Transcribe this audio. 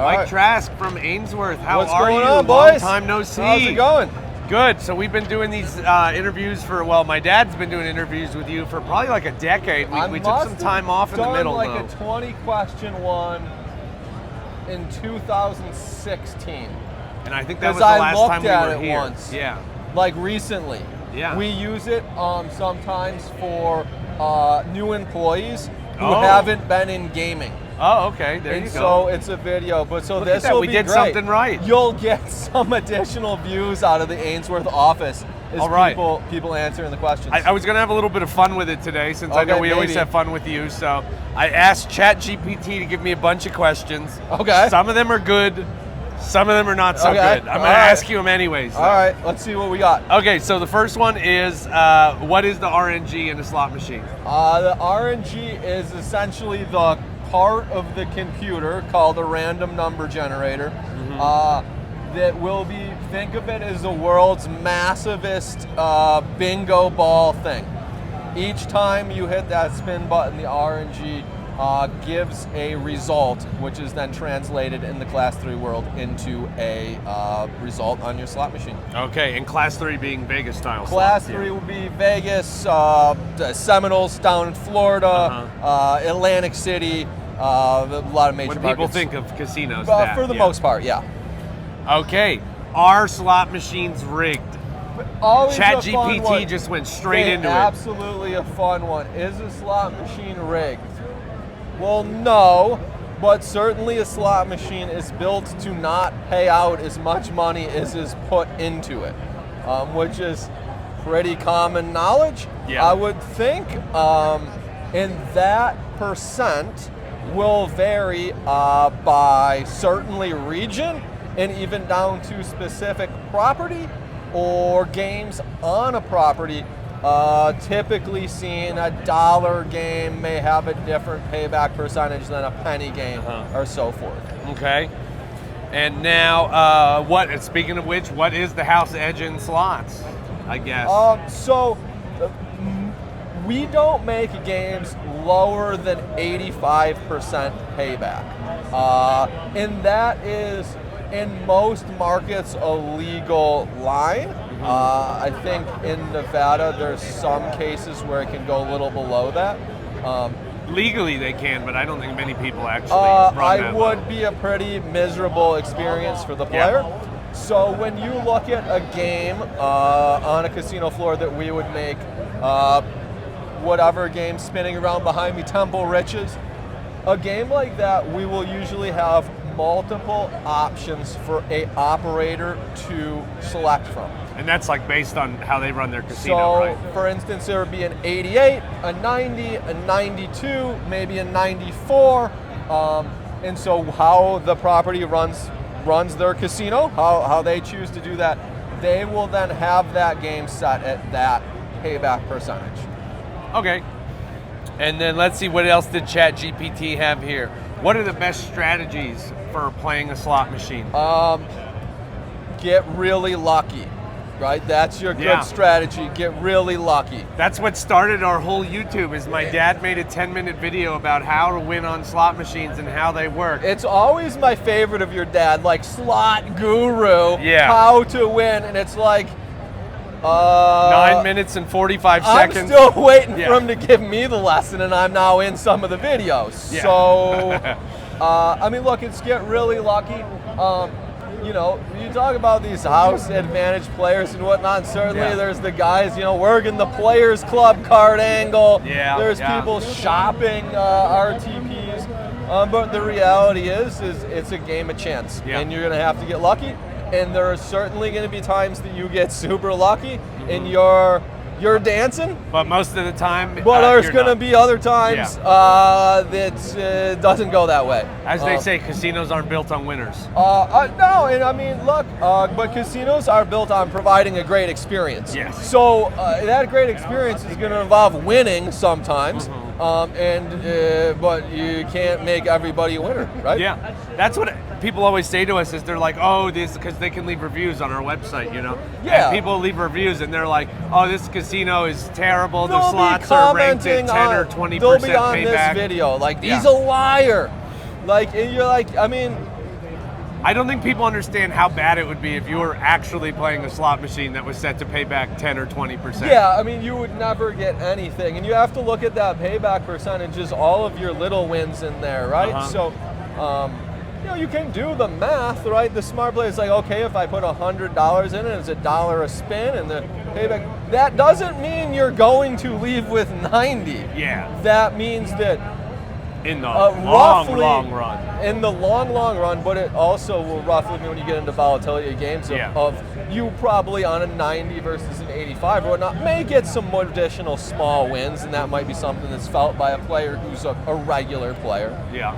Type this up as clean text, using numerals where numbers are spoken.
Mike Trask from Ainsworth. What's are going you? on, boys? Long time no see. How's it going? Good. So we've been doing these interviews for, well, my dad's been doing interviews with you for probably like a decade. We took some time off in the middle, like though. a 20-question one in 2016. And I think that was the last time we were here. I looked at it once. Yeah. Like recently. Yeah. We use it sometimes for new employees who haven't been in gaming. Oh, okay. There you go. So it's a video, but so this will be great. We did something right. You'll get some additional views out of the Ainsworth office. All right. People answering the questions. I was going to have a little bit of fun with it today, since I know we always have fun with you. So I asked ChatGPT to give me a bunch of questions. Okay. Some of them are good. Some of them are not so good. I'm going to ask you them anyways. All right. Let's see what we got. Okay. So the first one is, what is the RNG in a slot machine? The RNG is essentially the part of the computer called a random number generator that will be, think of it as the world's massivest bingo ball thing. Each time you hit that spin button, the RNG gives a result, which is then translated in the Class 3 world into a result on your slot machine. Okay, and Class 3 being Vegas style. Class 3 will be Vegas, Seminoles down in Florida, Atlantic City, a lot of major markets. When people think of casinos, for the most part, yeah. Okay, are slot machines rigged? ChatGPT just went straight into it. Absolutely a fun one. Is a slot machine rigged? Well, no, but certainly a slot machine is built to not pay out as much money as is put into it, which is pretty common knowledge. Yeah. I would think, and that percent will vary by certainly region and even down to specific property or games on a property. Typically seeing a dollar game may have a different payback percentage than a penny game or so forth. Okay. And now, speaking of which, what is the house edge in slots, I guess? We don't make games lower than 85% payback. And that is, in most markets, a legal line. I think in Nevada, there's some cases where it can go a little below that. Legally they can, but I don't think many people actually run that would low. be a pretty miserable experience for the player. Yeah. So when you look at a game on a casino floor that we would make, whatever game spinning around behind me, Temple Riches, a game like that, we will usually have multiple options for a operator to select from. And that's like based on how they run their casino, right? So, for instance, there would be an 88, a 90, a 92, maybe a 94. And so how the property runs their casino, how they choose to do that, they will then have that game set at that payback percentage. Okay. And then let's see, what else did ChatGPT have here? What are the best strategies for playing a slot machine? Get really lucky, right? That's your good strategy. Get really lucky. That's what started our whole YouTube, is my dad made a 10-minute video about how to win on slot machines and how they work. It's always my favorite of your dad, like slot guru, how to win, and it's like, 9 minutes and 45 seconds. I'm still waiting for him to give me the lesson, and I'm now in some of the videos. Yeah. So, I mean, look, it's get really lucky. You know, you talk about these house advantage players and whatnot, and certainly there's the guys, you know, working the Players Club card angle. There's people shopping RTPs. But the reality is it's a game of chance, and you're going to have to get lucky. And there are certainly going to be times that you get super lucky and you're dancing. But most of the time, but there's going to be other times that doesn't go that way. As they say, casinos aren't built on winners. No, and I mean, look, but casinos are built on providing a great experience. Yes. So that great experience is going to involve winning sometimes. But you can't make everybody a winner, right? Yeah, that's what people always say to us, is they're like, oh, this, because they can leave reviews on our website, you know? Yeah. And people leave reviews and they're like, oh, this casino is terrible, the slots are ranked at 10 or 20% payback. They'll be on this video, like, he's a liar. Like, and you're like, I mean, I don't think people understand how bad it would be if you were actually playing a slot machine that was set to pay back 10 or 20%. Yeah, I mean, you would never get anything. And you have to look at that payback percentage as all of your little wins in there, right? Uh-huh. So, you can do the math, right? The smart play is like, okay, if I put $100 in it, it's $1 a spin, and the payback. That doesn't mean you're going to leave with 90. Yeah. That means that In the roughly, long run. In the long run, but it also will roughly mean when you get into volatility of games of you probably on a 90 versus an 85 or whatnot may get some more additional small wins, and that might be something that's felt by a player who's a regular player. Yeah.